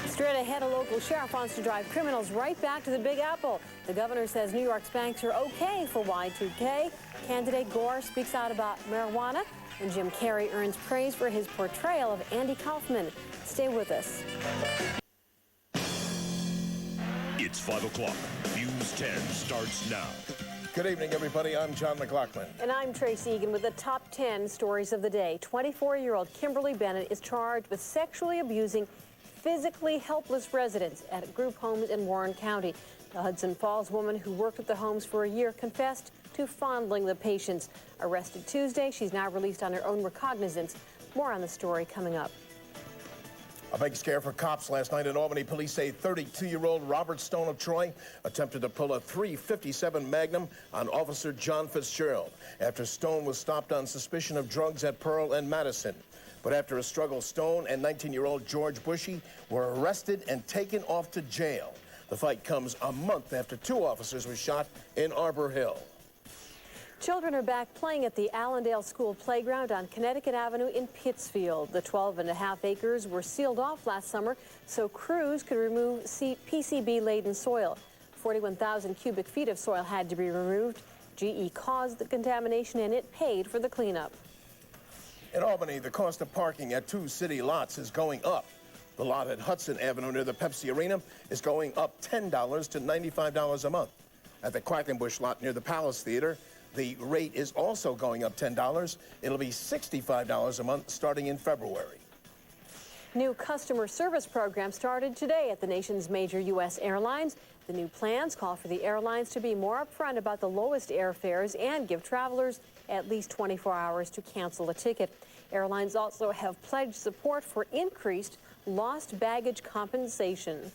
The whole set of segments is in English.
Straight ahead, a local sheriff wants to drive criminals right back to the Big Apple. The governor says New York's banks are okay for Y2K. Candidate Gore speaks out about marijuana. And Jim Carrey earns praise for his portrayal of Andy Kaufman. Stay with us. It's 5 o'clock. News 10 starts now. Good evening, everybody. I'm John McLoughlin. And I'm Tracy Egan with the top 10 stories of the day. 24-year-old Kimberly Bennett is charged with sexually abusing physically helpless residents at group homes in Warren County. The Hudson Falls woman who worked at the homes for a year confessed to fondling the patients. Arrested Tuesday, she's now released on her own recognizance. More on the story coming up. A big scare for cops last night in Albany. Police say 32-year-old Robert Stone of Troy attempted to pull a .357 Magnum on Officer John Fitzgerald after Stone was stopped on suspicion of drugs at Pearl and Madison. But after a struggle, Stone and 19-year-old George Bushy were arrested and taken off to jail. The fight comes a month after 2 officers were shot in Arbor Hill. Children are back playing at the Allendale School playground on Connecticut Avenue in Pittsfield. The 12.5 acres were sealed off last summer so crews could remove PCB-laden soil. 41,000 cubic feet of soil had to be removed. GE caused the contamination and it paid for the cleanup. In Albany, the cost of parking at 2 city lots is going up. The lot at Hudson Avenue near the Pepsi Arena is going up $10 to $95 a month. At the Quackenbush lot near the Palace Theater, the rate is also going up $10. It'll be $65 a month starting in February. New customer service program started today at the nation's major U.S. airlines. The new plans call for the airlines to be more upfront about the lowest airfares and give travelers at least 24 hours to cancel a ticket. Airlines also have pledged support for increased lost baggage compensation.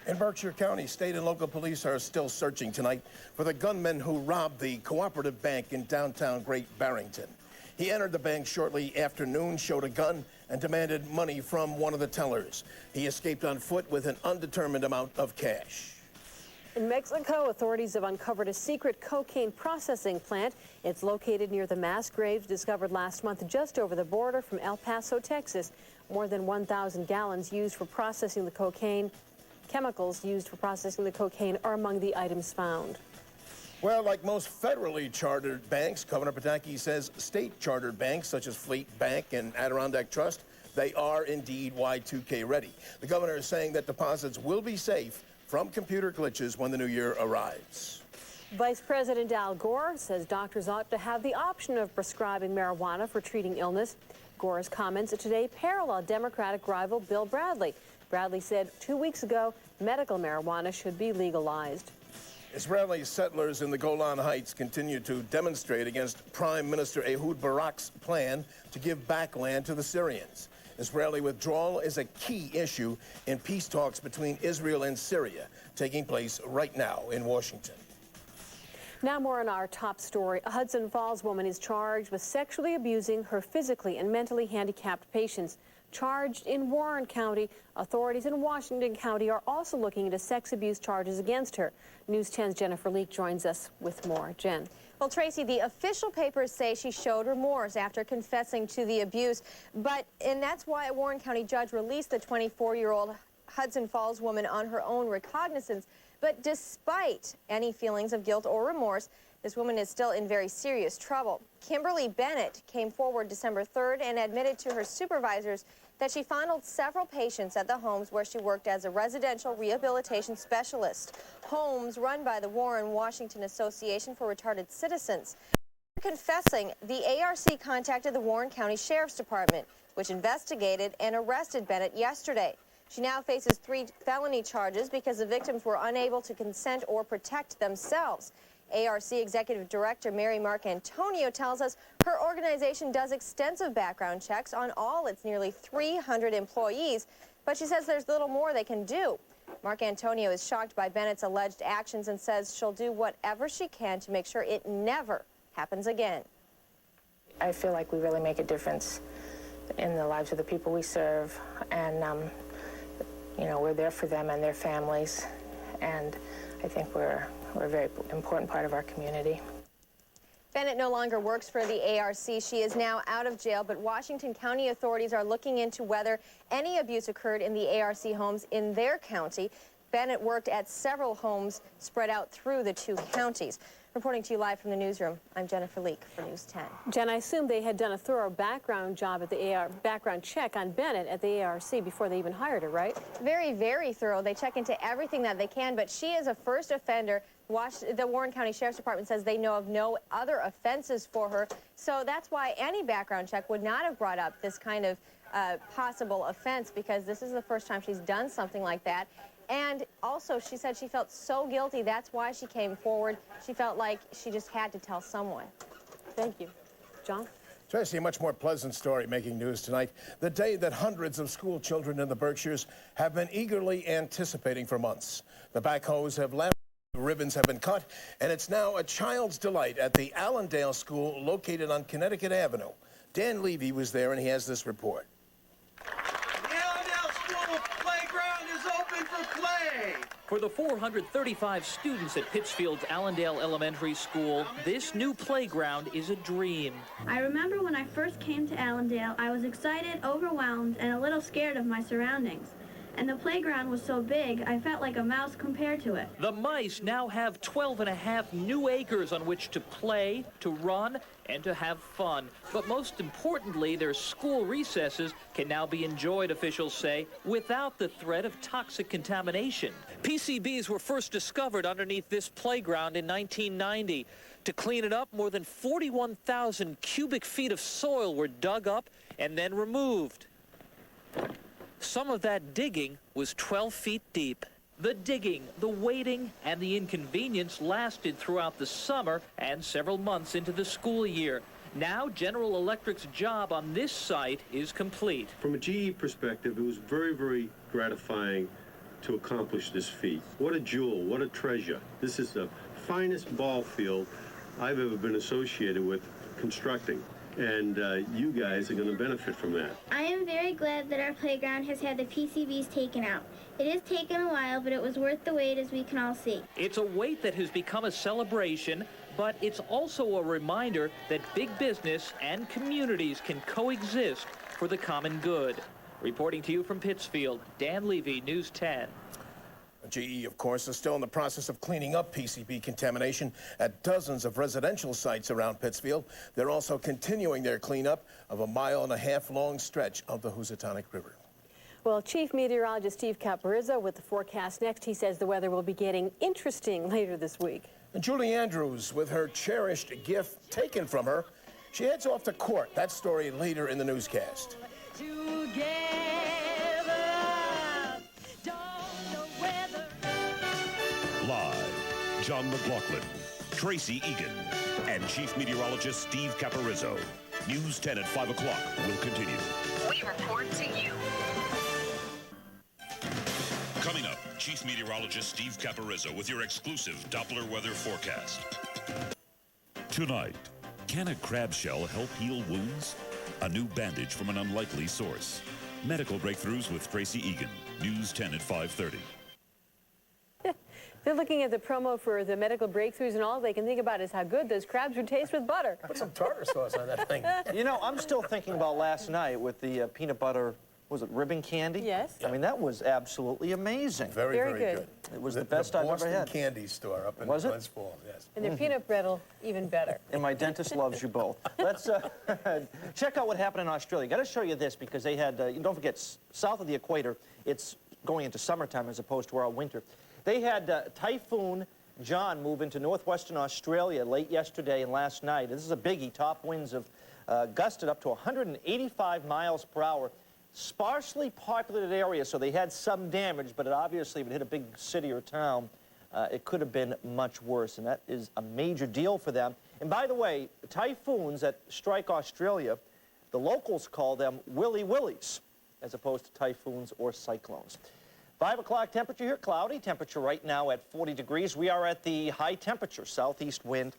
In Berkshire County, state and local police are still searching tonight for the gunman who robbed the Cooperative Bank in downtown Great Barrington. He entered the bank shortly after noon, showed a gun, and demanded money from one of the tellers. He escaped on foot with an undetermined amount of cash. In Mexico, authorities have uncovered a secret cocaine processing plant. It's located near the mass graves discovered last month just over the border from El Paso, Texas. More than 1,000 gallons used for processing the cocaine. Chemicals used for processing the cocaine are among the items found. Well, like most federally chartered banks, Governor Pataki says state chartered banks such as Fleet Bank and Adirondack Trust, they are indeed Y2K ready. The governor is saying that deposits will be safe from computer glitches when the new year arrives. Vice President Al Gore says doctors ought to have the option of prescribing marijuana for treating illness. Gore's comments today parallel Democratic rival Bill Bradley. Bradley said 2 weeks ago medical marijuana should be legalized. Israeli settlers in the Golan Heights continue to demonstrate against Prime Minister Ehud Barak's plan to give back land to the Syrians. Israeli withdrawal is a key issue in peace talks between Israel and Syria, taking place right now in Washington. Now more on our top story. A Hudson Falls woman is charged with sexually abusing her physically and mentally handicapped patients. Charged in Warren County, authorities in Washington County are also looking into sex abuse charges against her. News 10's Jennifer Leuck joins us with more. Jen. Well, Tracy, the official papers say she showed remorse after confessing to the abuse, and that's why a Warren County judge released the 24-year-old Hudson Falls woman on her own recognizance. But despite any feelings of guilt or remorse, this woman is still in very serious trouble. Kimberly Bennett came forward December 3rd and admitted to her supervisors that she fondled several patients at the homes where she worked as a residential rehabilitation specialist, homes run by the Warren Washington Association for Retarded Citizens. After confessing, the ARC contacted the Warren County Sheriff's Department, which investigated and arrested Bennett yesterday. She now faces 3 felony charges because the victims were unable to consent or protect themselves. ARC Executive Director Mary Marcantonio tells us her organization does extensive background checks on all its nearly 300 employees, but she says there's little more they can do. Marcantonio is shocked by Bennett's alleged actions and says she'll do whatever she can to make sure it never happens again. I feel like we really make a difference in the lives of the people we serve, and you know, we're there for them and their families, and I think we're a very important part of our community. Bennett no longer works for the ARC. She is now out of jail, but Washington County authorities are looking into whether any abuse occurred in the ARC homes in their county. Bennett worked at several homes spread out through the two counties. Reporting to you live from the newsroom, I'm Jennifer Leuck for News 10. Jen, I assume they had done a thorough background job at the background check on Bennett at the ARC before they even hired her, right? Very, very thorough. They check into everything that they can, but she is a first offender. The Warren County Sheriff's Department says they know of no other offenses for her, so that's why any background check would not have brought up this kind of possible offense, because this is the first time she's done something like that. And also, she said she felt so guilty, that's why she came forward. She felt like she just had to tell someone. Thank you. John? Tracy, a much more pleasant story making news tonight. The day that hundreds of school children in the Berkshires have been eagerly anticipating for months. The backhoes have left, the ribbons have been cut, and it's now a child's delight at the Allendale School located on Connecticut Avenue. Dan Levy was there, and he has this report. For the 435 students at Pittsfield's Allendale Elementary School, this new playground is a dream. I remember when I first came to Allendale, I was excited, overwhelmed, and a little scared of my surroundings. And the playground was so big, I felt like a mouse compared to it. The mice now have 12.5 new acres on which to play, to run, and to have fun. But most importantly, their school recesses can now be enjoyed, officials say, without the threat of toxic contamination. PCBs were first discovered underneath this playground in 1990. To clean it up, more than 41,000 cubic feet of soil were dug up and then removed. Some of that digging was 12 feet deep. The digging, the waiting, and the inconvenience lasted throughout the summer and several months into the school year. Now, General Electric's job on this site is complete. From a GE perspective, it was very, very gratifying to accomplish this feat. What a jewel, what a treasure. This is the finest ball field I've ever been associated with constructing. And you guys are going to benefit from that. I am very glad that our playground has had the PCBs taken out. It has taken a while, but it was worth the wait, as we can all see. It's a wait that has become a celebration, but it's also a reminder that big business and communities can coexist for the common good. Reporting to you from Pittsfield, Dan Levy, News 10. GE, of course, is still in the process of cleaning up PCB contamination at dozens of residential sites around Pittsfield. They're also continuing their cleanup of a 1.5 mile long stretch of the Housatonic River. Well, Chief Meteorologist Steve Caporizzo with the forecast next. He says the weather will be getting interesting later this week. And Julie Andrews, with her cherished gift taken from her, she heads off to court. That story later in the newscast. Live, John McLoughlin, Tracy Egan, and Chief Meteorologist Steve Caporizzo. News 10 at 5 o'clock will continue. We report to you. Coming up, Chief Meteorologist Steve Caporizzo with your exclusive Doppler weather forecast. Tonight, can a crab shell help heal wounds? A new bandage from an unlikely source. Medical breakthroughs with Tracy Egan. News 10 at 5:30. They're looking at the promo for the medical breakthroughs, and all they can think about is how good those crabs would taste with butter. Put some tartar sauce on that thing. You know, I'm still thinking about last night with the peanut butter, was it ribbon candy? Yes. I mean, that was absolutely amazing. Very, very good. It was the best I've ever had. The Boston Candy Store up in Glens Falls, yes. And their peanut brittle, even better. And my dentist loves you both. Let's check out what happened in Australia. Got to show you this because they had, don't forget, south of the equator, it's going into summertime as opposed to our winter. They had Typhoon John move into northwestern Australia late yesterday and last night. This is a biggie. Top winds have gusted up to 185 miles per hour. Sparsely populated area, so they had some damage, but obviously if it hit a big city or town, it could have been much worse, and that is a major deal for them. And by the way, typhoons that strike Australia, the locals call them Willy Willies, as opposed to typhoons or cyclones. 5 o'clock temperature here, cloudy. Temperature right now at 40 degrees. We are at the high temperature, southeast wind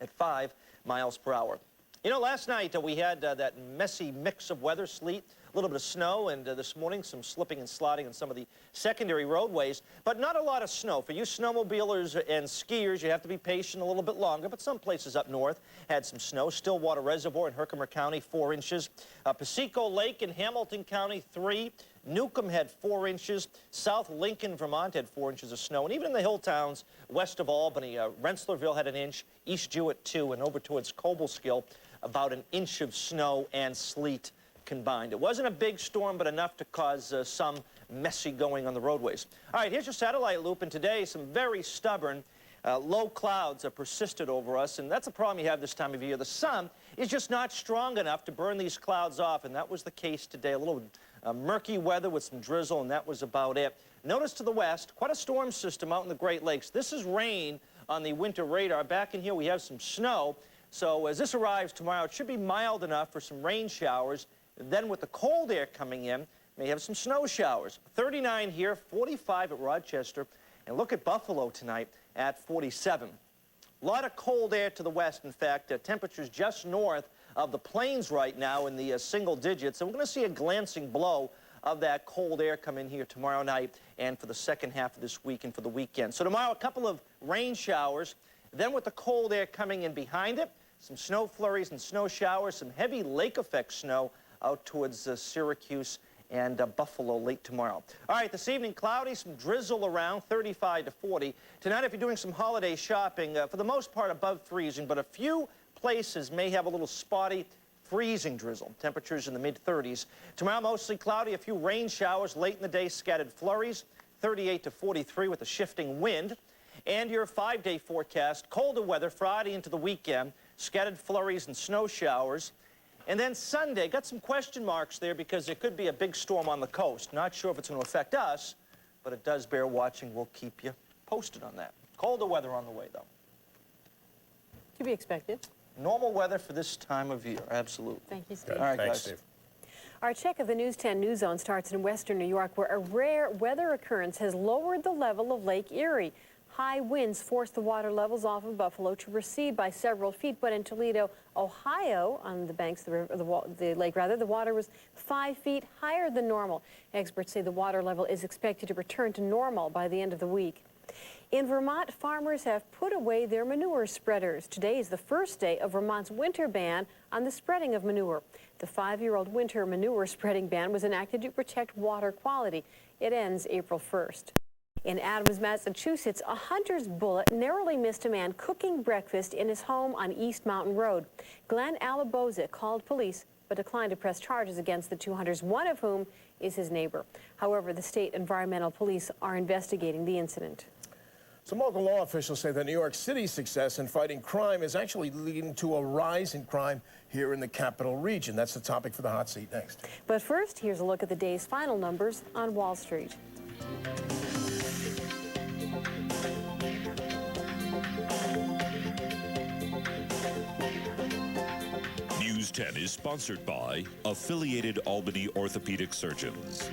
at 5 miles per hour. You know, last night we had that messy mix of weather, sleet, a little bit of snow, and this morning some slipping and sliding on some of the secondary roadways, but not a lot of snow. For you snowmobilers and skiers, you have to be patient a little bit longer, but some places up north had some snow. Stillwater Reservoir in Herkimer County, 4 inches. Paseco Lake in Hamilton County, 3. Newcomb had 4 inches. South Lincoln, Vermont had 4 inches of snow. And even in the hill towns west of Albany, Rensselaerville had 1 inch, East Jewett 2, and over towards Cobleskill, about 1 inch of snow and sleet combined. It wasn't a big storm, but enough to cause some messy going on the roadways. All right, here's your satellite loop, and today some very stubborn low clouds have persisted over us, and that's a problem you have this time of year. The sun is just not strong enough to burn these clouds off, and that was the case today. A little murky weather with some drizzle, and that was about it. Notice to the west, quite a storm system out in the Great Lakes. This is rain on the winter radar. Back in here, we have some snow. So as this arrives tomorrow, it should be mild enough for some rain showers. Then with the cold air coming in, may have some snow showers. 39 here, 45 at Rochester, and look at Buffalo tonight at 47. A lot of cold air to the west. In fact, temperatures just north of the plains right now in the single digits. And we're going to see a glancing blow of that cold air come in here tomorrow night and for the second half of this week and for the weekend. So tomorrow, a couple of rain showers. Then with the cold air coming in behind it, some snow flurries and snow showers, some heavy lake effect snow out towards Syracuse and Buffalo late tomorrow. All right, this evening, cloudy, some drizzle around, 35 to 40. Tonight, if you're doing some holiday shopping, for the most part above freezing, but a few places may have a little spotty freezing drizzle. Temperatures in the mid-30s. Tomorrow, mostly cloudy, a few rain showers late in the day, scattered flurries, 38 to 43 with a shifting wind. And your 5-day forecast, colder weather Friday into the weekend, scattered flurries and snow showers. And then Sunday, got some question marks there because there could be a big storm on the coast. Not sure if it's going to affect us, but it does bear watching. We'll keep you posted on that. Colder weather on the way, though. To be expected. Normal weather for this time of year, absolutely. Thank you, Steve. All right, Thanks, guys. Steve. Our check of the News 10 News Zone starts in western New York, where a rare weather occurrence has lowered the level of Lake Erie. High winds forced the water levels off of Buffalo to recede by several feet, but in Toledo, Ohio, on the banks of the lake, the water was 5 feet higher than normal. Experts say the water level is expected to return to normal by the end of the week. In Vermont, farmers have put away their manure spreaders. Today is the first day of Vermont's winter ban on the spreading of manure. The 5-year-old winter manure spreading ban was enacted to protect water quality. It ends April 1st. In Adams, Massachusetts, a hunter's bullet narrowly missed a man cooking breakfast in his home on East Mountain Road. Glenn Alaboza called police but declined to press charges against the 2 hunters, one of whom is his neighbor. However, the state environmental police are investigating the incident. Some local law officials say that New York City's success in fighting crime is actually leading to a rise in crime here in the capital region. That's the topic for the hot seat next. But first, here's a look at the day's final numbers on Wall Street. News 10 is sponsored by Affiliated Albany Orthopedic Surgeons.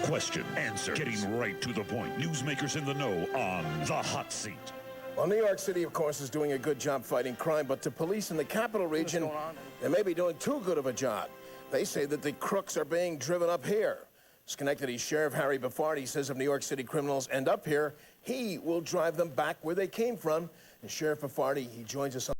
Question, answer, getting right to the point. Newsmakers in the know on the hot seat. Well, New York City, of course, is doing a good job fighting crime, but to police in the capital region, they may be doing too good of a job. They say that the crooks are being driven up here. Schenectady Sheriff Harry Baffardi says if New York City criminals end up here, he will drive them back where they came from. And Sheriff Baffardi, he joins us on